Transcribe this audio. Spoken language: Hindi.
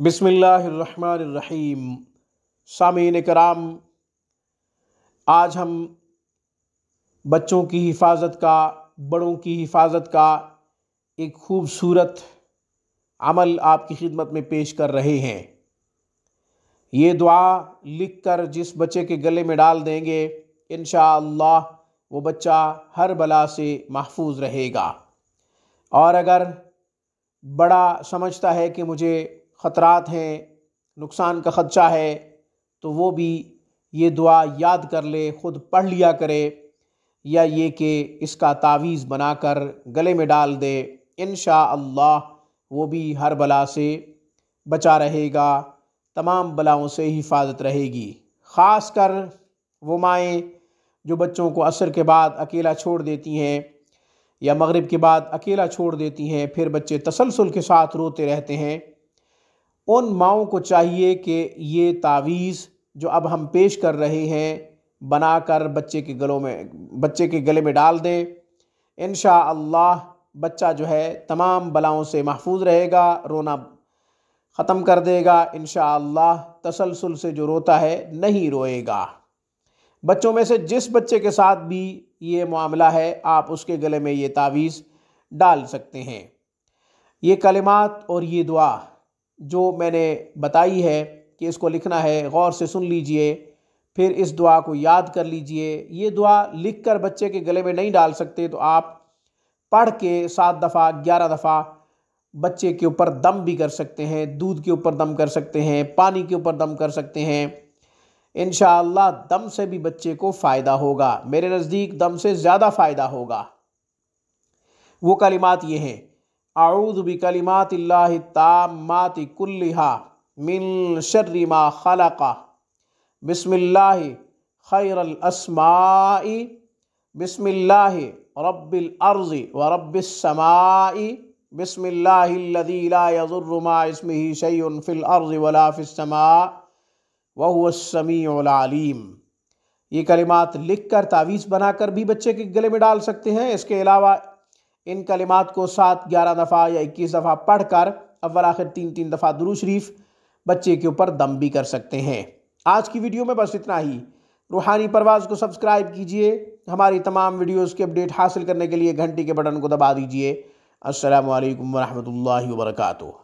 बिस्मिल्लाहिर्रहमानिर्रहीम। सामीन कराम, आज हम बच्चों की हिफाजत का, बड़ों की हिफाजत का एक खूबसूरत अमल आपकी खिदमत में पेश कर रहे हैं। ये दुआ लिख कर जिस बच्चे के गले में डाल देंगे, इंशाअल्लाह वो बच्चा हर बला से महफूज रहेगा। और अगर बड़ा समझता है कि मुझे ख़तरात हैं, नुकसान का ख़दशा है, तो वो भी ये दुआ याद कर ले, ख़ुद पढ़ लिया करे, या ये कि इसका तावीज़ बनाकर गले में डाल दे। इंशाअल्लाह वो भी हर बला से बचा रहेगा, तमाम बलाओं से हिफाजत रहेगी। ख़ास कर वो माएँ जो बच्चों को असर के बाद अकेला छोड़ देती हैं या मगरिब के बाद अकेला छोड़ देती हैं, फिर बच्चे तसलसल के साथ रोते रहते हैं, उन माओं को चाहिए कि ये तावीज़ जो अब हम पेश कर रहे हैं बनाकर बच्चे के गले में डाल दें। इंशाअल्लाह बच्चा जो है तमाम बलाओं से महफूज रहेगा, रोना ख़त्म कर देगा। इंशाअल्लाह तसलसल से जो रोता है नहीं रोएगा। बच्चों में से जिस बच्चे के साथ भी ये मामला है, आप उसके गले में ये तावीज़ डाल सकते हैं। ये कलिमात और ये दुआ जो मैंने बताई है कि इसको लिखना है, गौर से सुन लीजिए, फिर इस दुआ को याद कर लीजिए। ये दुआ लिख कर बच्चे के गले में नहीं डाल सकते तो आप पढ़ के 7 दफ़ा 11 दफ़ा बच्चे के ऊपर दम भी कर सकते हैं, दूध के ऊपर दम कर सकते हैं, पानी के ऊपर दम कर सकते हैं। इंशाअल्लाह दम से भी बच्चे को फ़ायदा होगा, मेरे नज़दीक दम से ज़्यादा फ़ायदा होगा। वो कलिमात ये हैं: आऊज़ु बिकलिमातिल्लाहि ताम्माति कुल्लिहा मिन शर्रि मा खलक़ा, बिस्मिल्लाहि खैरल अस्माई, बिस्मिल्लाहि रब्बिल अर्ज़ि व रब्बिस समाई, बिस्मिल्लाहिल्लज़ी ला यज़ुर्रु मा इस्मिही शैउन फ़िल अर्ज़ि वला फ़िस समा व हुवस समीउल अलीम। ये कलिमात लिख कर तावीज़ बनाकर भी बच्चे के गले में डाल सकते हैं। इसके अलावा इन कलिमात को 7, 11 दफ़ा या 21 दफ़ा पढ़ कर अव्वल आखिर 3-3 दफ़ा दुरूद शरीफ बच्चे के ऊपर दम भी कर सकते हैं। आज की वीडियो में बस इतना ही। रूहानी परवाज़ को सब्सक्राइब कीजिए। हमारी तमाम वीडियोज़ के अपडेट हासिल करने के लिए घंटी के बटन को दबा दीजिए। अस्सलामु अलैकुम व रहमतुल्लाहि व बरकातुहू।